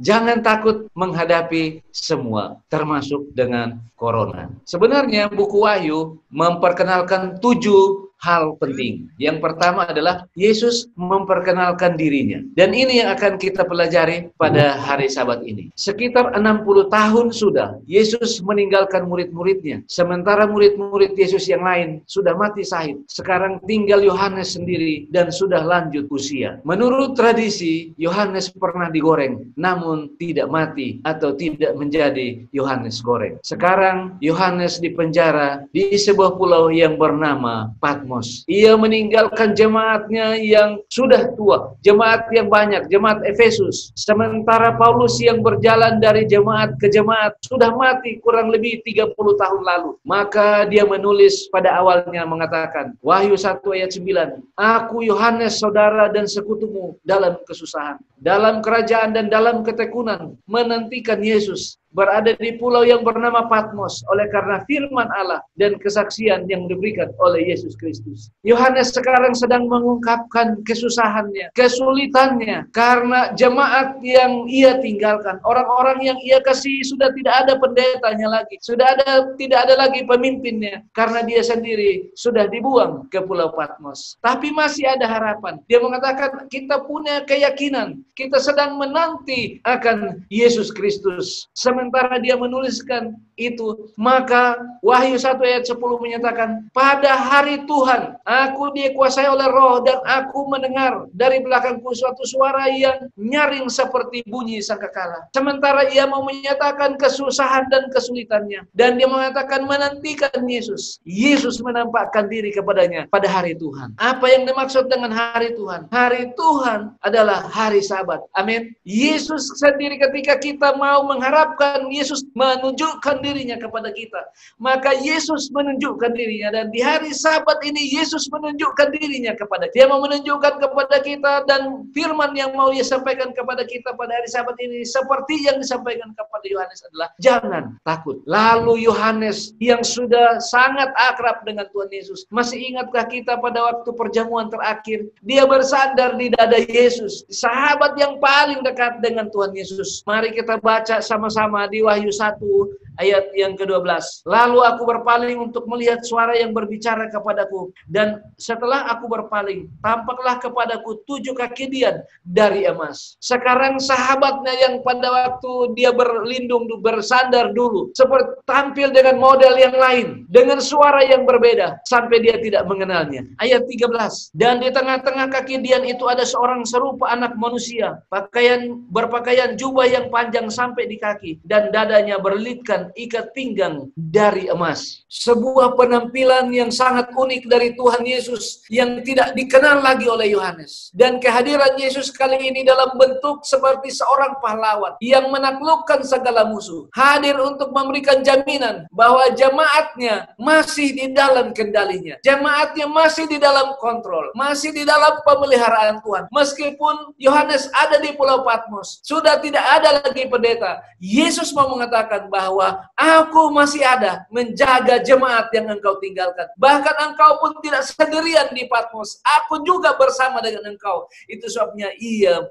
Jangan takut menghadapi semua, termasuk dengan corona. Sebenarnya buku Wahyu memperkenalkan 7 hal penting. Yang pertama adalah Yesus memperkenalkan dirinya. Dan ini yang akan kita pelajari pada hari Sabat ini. Sekitar 60 tahun sudah Yesus meninggalkan murid-muridnya. Sementara murid-murid Yesus yang lain sudah mati syahid. Sekarang tinggal Yohanes sendiri dan sudah lanjut usia. Menurut tradisi, Yohanes pernah digoreng, namun tidak mati atau tidak menjadi Yohanes goreng. Sekarang Yohanes dipenjara di sebuah pulau yang bernama Patmos. Ia meninggalkan jemaatnya yang sudah tua, jemaat yang banyak, jemaat Efesus. Sementara Paulus yang berjalan dari jemaat ke jemaat sudah mati kurang lebih 30 tahun lalu. Maka dia menulis pada awalnya mengatakan, Wahyu 1 ayat 9, aku Yohanes saudara dan sekutumu dalam kesusahan, dalam kerajaan dan dalam ketekunan, menantikan Yesus, berada di pulau yang bernama Patmos oleh karena firman Allah dan kesaksian yang diberikan oleh Yesus Kristus. Yohanes sekarang sedang mengungkapkan kesusahannya, kesulitannya karena jemaat yang ia tinggalkan, orang-orang yang ia kasih sudah tidak ada pendetanya lagi, tidak ada lagi pemimpinnya karena dia sendiri sudah dibuang ke pulau Patmos. Tapi masih ada harapan. Dia mengatakan kita punya keyakinan, kita sedang menanti akan Yesus Kristus. Sementara dia menuliskan itu, maka Wahyu 1 ayat 10 menyatakan, pada hari Tuhan, aku dikuasai oleh Roh dan aku mendengar dari belakangku suatu suara yang nyaring seperti bunyi sangkakala. Sementara ia mau menyatakan kesusahan dan kesulitannya, dan dia mengatakan menantikan Yesus. Yesus menampakkan diri kepadanya pada hari Tuhan. Apa yang dimaksud dengan hari Tuhan? Hari Tuhan adalah hari Sabat. Amin. Yesus sendiri ketika kita mau mengharapkan Yesus menunjukkan dirinya kepada kita, maka Yesus menunjukkan dirinya, dan di hari Sabat ini Yesus menunjukkan dirinya kepada kita. Dia mau menunjukkan kepada kita, dan firman yang mau Dia sampaikan kepada kita pada hari Sabat ini seperti yang disampaikan kepada Yohanes adalah jangan takut. Lalu Yohanes yang sudah sangat akrab dengan Tuhan Yesus, masih ingatkah kita pada waktu perjamuan terakhir dia bersandar di dada Yesus, sahabat yang paling dekat dengan Tuhan Yesus. Mari kita baca sama-sama di Wahyu 1 ayat yang ke-12. Lalu aku berpaling untuk melihat suara yang berbicara kepadaku, dan setelah aku berpaling, tampaklah kepadaku 7 kaki dian dari emas. Sekarang sahabatnya yang pada waktu dia berlindung, bersandar dulu, seperti tampil dengan model yang lain, dengan suara yang berbeda, sampai dia tidak mengenalnya. Ayat 13. Dan di tengah-tengah kaki dian itu ada seorang serupa anak manusia, berpakaian jubah yang panjang sampai di kaki, dan dadanya berlitkan ikat pinggang dari emas. Sebuah penampilan yang sangat unik dari Tuhan Yesus yang tidak dikenal lagi oleh Yohanes. Dan kehadiran Yesus kali ini dalam bentuk seperti seorang pahlawan yang menaklukkan segala musuh. Hadir untuk memberikan jaminan bahwa jemaatnya masih di dalam kendalinya. Jemaatnya masih di dalam kontrol, masih di dalam pemeliharaan Tuhan. Meskipun Yohanes ada di Pulau Patmos, sudah tidak ada lagi pendeta, Yesus mau mengatakan bahwa aku masih ada menjaga jemaat yang engkau tinggalkan. Bahkan engkau pun tidak sendirian di Patmos. Aku juga bersama dengan engkau. Itu sebabnya ia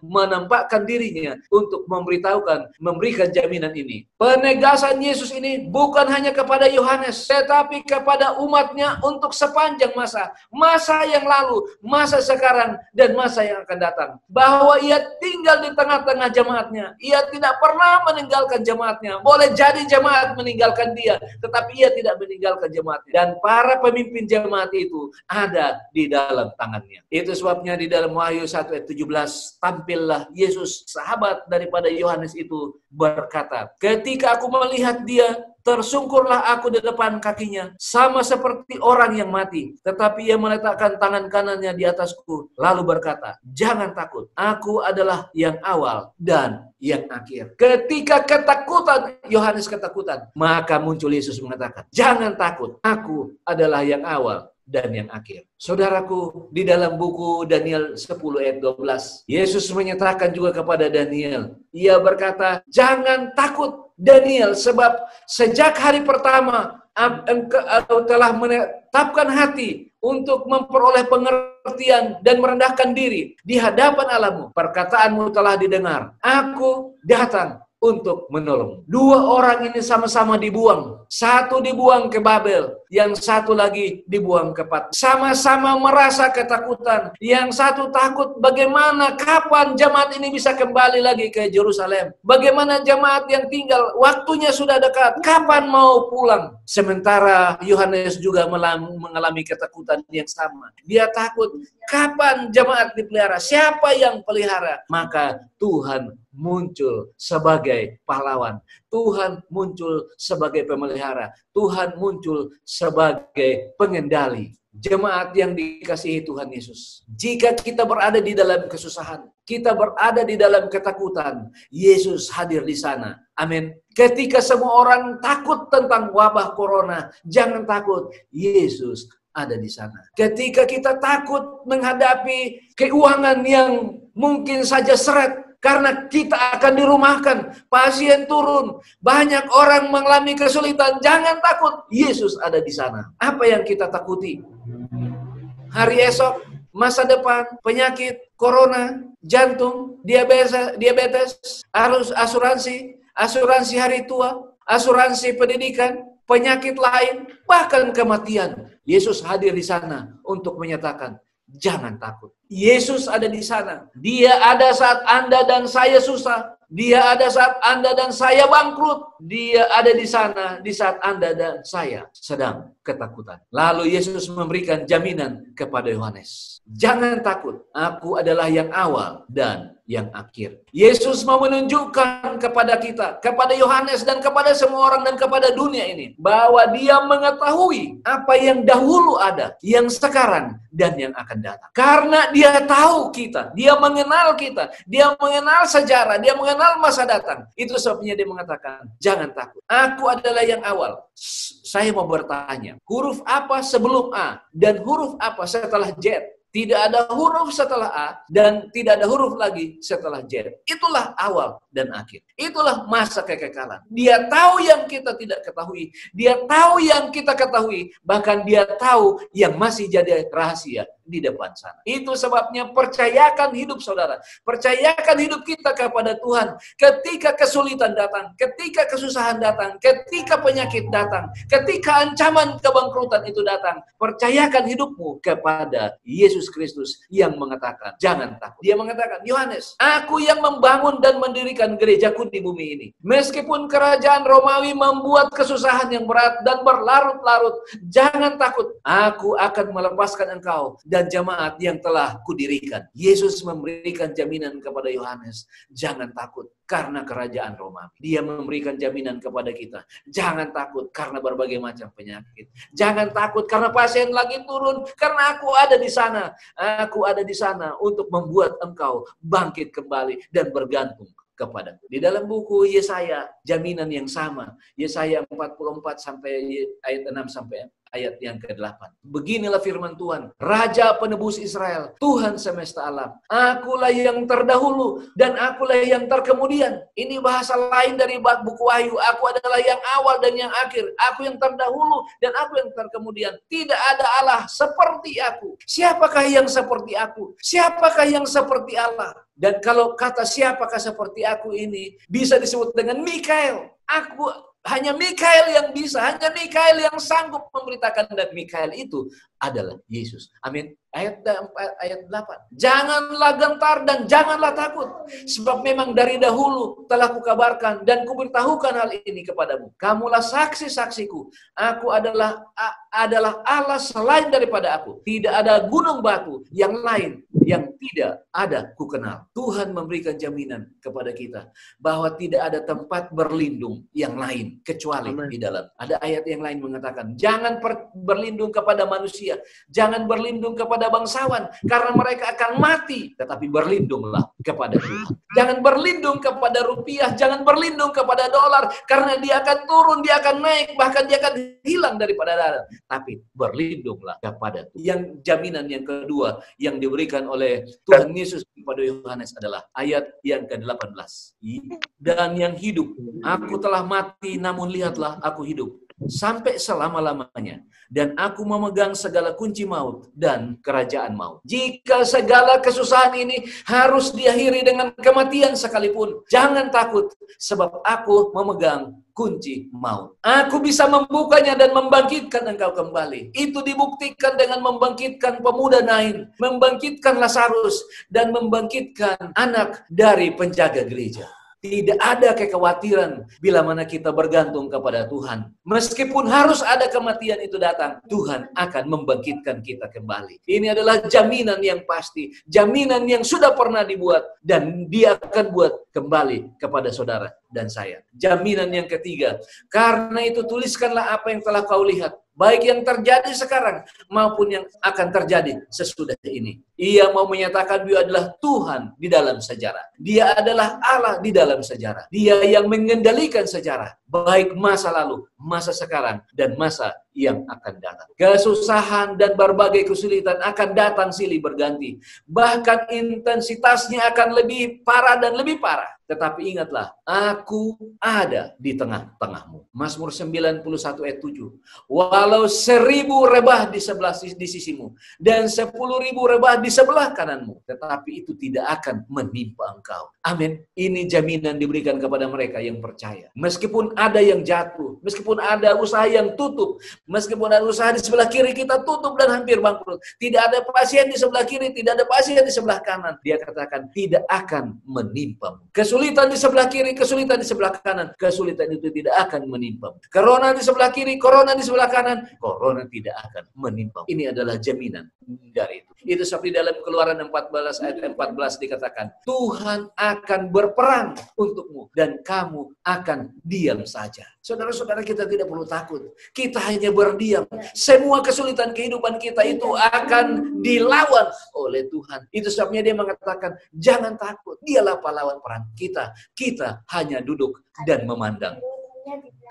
menampakkan dirinya untuk memberikan jaminan ini. Penegasan Yesus ini bukan hanya kepada Yohanes, tetapi kepada umatnya untuk sepanjang masa. Masa yang lalu, masa sekarang, dan masa yang akan datang. Bahwa ia tinggal di tengah-tengah jemaatnya. Ia tidak pernah meninggalkan jemaatnya. Boleh jadi jemaat meninggalkan dia, tetapi ia tidak meninggalkan jemaatnya. Dan para pemimpin jemaat itu ada di dalam tangannya. Itu sebabnya di dalam Wahyu 1 ayat 17, tampillah Yesus, sahabat daripada Yohanes itu, berkata, ketika aku melihat dia, tersungkurlah aku di depan kakinya, sama seperti orang yang mati. Tetapi ia meletakkan tangan kanannya di atasku, lalu berkata, jangan takut, aku adalah yang awal dan yang akhir. Ketika ketakutan, Yohanes ketakutan, maka muncul Yesus mengatakan, jangan takut, aku adalah yang awal dan yang akhir. Saudaraku, di dalam buku Daniel 10 ayat 12, Yesus menyatakan juga kepada Daniel, ia berkata, jangan takut Daniel, sebab sejak hari pertama engkau telah menetapkan hati untuk memperoleh pengertian dan merendahkan diri di hadapan Allahmu. Perkataanmu telah didengar. Aku datang untuk menolong. Dua orang ini sama-sama dibuang. Satu dibuang ke Babel, yang satu lagi dibuang ke Patmos. Sama-sama merasa ketakutan. Yang satu takut bagaimana, kapan jemaat ini bisa kembali lagi ke Yerusalem. Bagaimana jemaat yang tinggal, waktunya sudah dekat, kapan mau pulang. Sementara Yohanes juga mengalami ketakutan yang sama. Dia takut, kapan jemaat dipelihara, siapa yang pelihara. Maka Tuhan muncul sebagai pahlawan. Tuhan muncul sebagai pemelihara. Tuhan muncul sebagai pengendali. Jemaat yang dikasihi Tuhan Yesus. Jika kita berada di dalam kesusahan, kita berada di dalam ketakutan, Yesus hadir di sana. Amin. Ketika semua orang takut tentang wabah corona, jangan takut. Yesus ada di sana. Ketika kita takut menghadapi keuangan yang mungkin saja seret, karena kita akan dirumahkan, pasien turun, banyak orang mengalami kesulitan. Jangan takut, Yesus ada di sana. Apa yang kita takuti? Hari esok, masa depan, penyakit, corona, jantung, diabetes, asuransi hari tua, asuransi pendidikan, penyakit lain, bahkan kematian. Yesus hadir di sana untuk menyatakan, jangan takut. Yesus ada di sana. Dia ada saat Anda dan saya susah. Dia ada saat Anda dan saya bangkrut. Dia ada di sana di saat Anda dan saya sedang ketakutan. Lalu Yesus memberikan jaminan kepada Yohanes. Jangan takut, aku adalah yang awal dan yang akhir. Yesus mau menunjukkan kepada kita, kepada Yohanes dan kepada semua orang dan kepada dunia ini, bahwa dia mengetahui apa yang dahulu ada, yang sekarang dan yang akan datang. Karena dia tahu kita, dia mengenal kita, dia mengenal sejarah, dia mengenal masa datang. Itu sebabnya dia mengatakan, jangan takut. Aku adalah yang awal. Saya mau bertanya, huruf apa sebelum A dan huruf apa setelah Z? Tidak ada huruf setelah A dan tidak ada huruf lagi setelah Z. Itulah awal dan akhir. Itulah masa kekekalan. Dia tahu yang kita tidak ketahui. Dia tahu yang kita ketahui. Bahkan dia tahu yang masih jadi rahasia di depan sana. Itu sebabnya percayakan hidup saudara. Percayakan hidup kita kepada Tuhan. Ketika kesulitan datang, ketika kesusahan datang, ketika penyakit datang, ketika ancaman kebangkrutan itu datang, percayakan hidupmu kepada Yesus Kristus yang mengatakan, jangan takut. Dia mengatakan, Yohanes, aku yang membangun dan mendirikan gerejaku di bumi ini. Meskipun kerajaan Romawi membuat kesusahan yang berat dan berlarut-larut, jangan takut. Aku akan melepaskan engkau dan jemaat yang telah kudirikan. Yesus memberikan jaminan kepada Yohanes, jangan takut karena kerajaan Romawi. Dia memberikan jaminan kepada kita, jangan takut karena berbagai macam penyakit. Jangan takut karena pasien lagi turun, karena aku ada di sana. Aku ada di sana untuk membuat engkau bangkit kembali dan bergantung kepadaku. Di dalam buku Yesaya, jaminan yang sama. Yesaya 44 sampai ayat 6 sampai ayat yang ke-8. Beginilah firman Tuhan, Raja penebus Israel, Tuhan semesta alam. Akulah yang terdahulu dan akulah yang terkemudian. Ini bahasa lain dari buku Wahyu. Aku adalah yang awal dan yang akhir. Aku yang terdahulu dan aku yang terkemudian. Tidak ada Allah seperti aku. Siapakah yang seperti aku? Siapakah yang seperti Allah? Dan kalau kata siapakah seperti aku ini bisa disebut dengan Mikael. Hanya Mikael yang bisa, hanya Mikael yang sanggup memberitakan, dan Mikael itu adalah Yesus. Amin. Ayat 8. Janganlah gentar dan janganlah takut, sebab memang dari dahulu telah kukabarkan dan kuberitahukan hal ini kepadamu. Kamulah saksi-saksiku. Aku adalah Allah selain daripada aku. Tidak ada gunung batu yang lain yang tidak ada kukenal. Tuhan memberikan jaminan kepada kita bahwa tidak ada tempat berlindung yang lain kecuali di dalam. Ada ayat yang lain mengatakan, jangan berlindung kepada manusia, jangan berlindung kepada bangsawan, karena mereka akan mati, tetapi berlindunglah kepada Tuhan. Jangan berlindung kepada rupiah, jangan berlindung kepada dolar, karena dia akan turun, dia akan naik, bahkan dia akan hilang daripada darat. Tapi berlindunglah kepada Tuhan. Yang jaminan yang kedua yang diberikan oleh Tuhan Yesus kepada Yohanes adalah ayat yang ke-18. Dan yang hidup, aku telah mati, namun lihatlah aku hidup. sampai selama-lamanya. Dan aku memegang segala kunci maut dan kerajaan maut. Jika segala kesusahan ini harus diakhiri dengan kematian sekalipun, jangan takut, sebab aku memegang kunci maut. Aku bisa membukanya dan membangkitkan engkau kembali. Itu dibuktikan dengan membangkitkan pemuda Nain, membangkitkan Lazarus, dan membangkitkan anak dari penjaga gereja. Tidak ada kekhawatiran bila mana kita bergantung kepada Tuhan. Meskipun harus ada kematian itu datang, Tuhan akan membangkitkan kita kembali. Ini adalah jaminan yang pasti, jaminan yang sudah pernah dibuat, dan Dia akan buat kembali kepada saudara dan saya. Jaminan yang ketiga, karena itu tuliskanlah apa yang telah kau lihat, baik yang terjadi sekarang maupun yang akan terjadi sesudah ini. Ia mau menyatakan Dia adalah Tuhan di dalam sejarah. Dia adalah Allah di dalam sejarah. Dia yang mengendalikan sejarah, baik masa lalu, masa sekarang, dan masa yang akan datang. Kesusahan dan berbagai kesulitan akan datang silih berganti. Bahkan intensitasnya akan lebih parah dan lebih parah. Tetapi ingatlah, aku ada di tengah-tengahmu. Mazmur 91 ayat 7. Walau 1000 rebah di sisimu dan 10.000 rebah di sebelah kananmu, tetapi itu tidak akan menimpa engkau. Amin. Ini jaminan diberikan kepada mereka yang percaya. Meskipun ada yang jatuh, meskipun ada usaha yang tutup, meskipun ada usaha di sebelah kiri kita tutup dan hampir bangkrut, tidak ada pasien di sebelah kiri, tidak ada pasien di sebelah kanan, Dia katakan tidak akan menimpamu. Kesulitan di sebelah kiri, kesulitan di sebelah kanan, kesulitan itu tidak akan menimpamu. Corona di sebelah kiri, corona di sebelah kanan, corona tidak akan menimpamu. Ini adalah jaminan dari itu. Itu seperti dalam Keluaran 14 ayat 14 dikatakan, Tuhan akan berperang untukmu dan kamu akan diam saja. Saudara-saudara, kita tidak perlu takut. Kita hanya berdiam. Semua kesulitan kehidupan kita itu akan dilawan oleh Tuhan. Itu sebabnya Dia mengatakan, jangan takut. Dialah pahlawan perang kita. Kita hanya duduk dan memandang.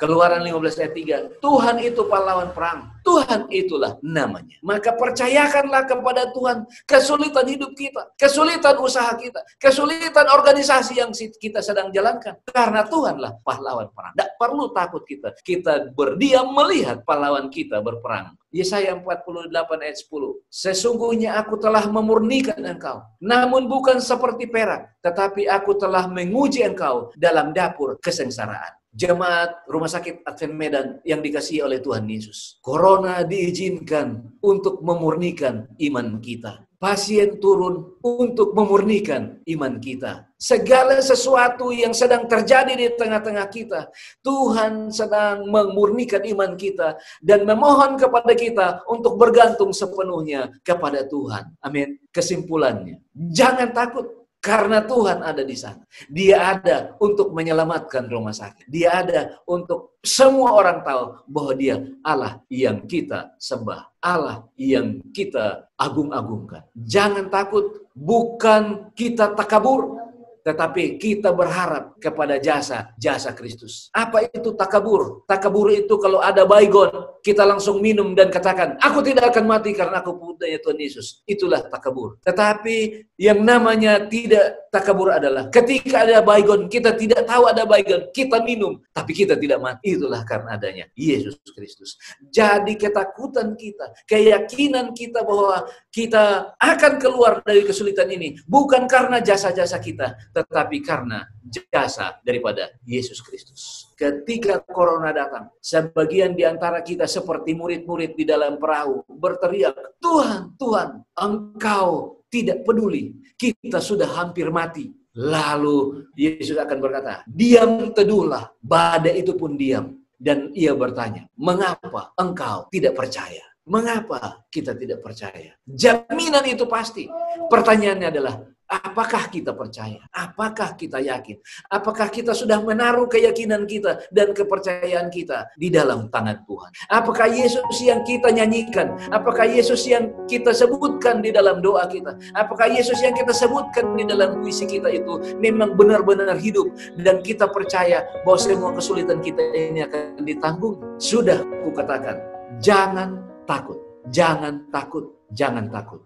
Keluaran 15 ayat 3. Tuhan itu pahlawan perang. Tuhan itulah namanya. Maka percayakanlah kepada Tuhan kesulitan hidup kita, kesulitan usaha kita, kesulitan organisasi yang kita sedang jalankan. Karena Tuhanlah pahlawan perang. Tidak perlu takut kita. Kita berdiam melihat pahlawan kita berperang. Yesaya 48 ayat 10. Sesungguhnya aku telah memurnikan engkau, namun bukan seperti perak, tetapi aku telah menguji engkau dalam dapur kesengsaraan. Jemaat Rumah Sakit Advent Medan yang dikasihi oleh Tuhan Yesus. Corona diizinkan untuk memurnikan iman kita. Pasien turun untuk memurnikan iman kita. Segala sesuatu yang sedang terjadi di tengah-tengah kita, Tuhan sedang memurnikan iman kita dan memohon kepada kita untuk bergantung sepenuhnya kepada Tuhan. Amin. Kesimpulannya, jangan takut. Karena Tuhan ada di sana. Dia ada untuk menyelamatkan rumah sakit. Dia ada untuk semua orang tahu bahwa Dia Allah yang kita sembah. Allah yang kita agung-agungkan. Jangan takut. Bukan kita takabur, tetapi kita berharap kepada jasa Kristus. Apa itu takabur? Takabur itu kalau ada baygon, kita langsung minum dan katakan, aku tidak akan mati karena aku punya Tuhan Yesus. Itulah takabur. Tetapi yang namanya tidak takabur adalah ketika ada baygon, kita tidak tahu ada baygon, kita minum, tapi kita tidak mati. Itulah karena adanya Yesus Kristus. Jadi ketakutan kita, keyakinan kita bahwa kita akan keluar dari kesulitan ini, bukan karena jasa-jasa kita, tetapi karena jasa daripada Yesus Kristus. Ketika corona datang, sebagian di antara kita seperti murid-murid di dalam perahu berteriak, Tuhan, Tuhan, Engkau tidak peduli, kita sudah hampir mati. Lalu Yesus akan berkata, diam teduhlah, badai itu pun diam. Dan Ia bertanya, mengapa engkau tidak percaya? Mengapa kita tidak percaya? Jaminan itu pasti. Pertanyaannya adalah, apakah kita percaya? Apakah kita yakin? Apakah kita sudah menaruh keyakinan kita dan kepercayaan kita di dalam tangan Tuhan? Apakah Yesus yang kita nyanyikan? Apakah Yesus yang kita sebutkan di dalam doa kita? Apakah Yesus yang kita sebutkan di dalam puisi kita itu memang benar-benar hidup dan kita percaya bahwa semua kesulitan kita ini akan ditanggung? Sudah kukatakan, jangan takut, jangan takut, jangan takut.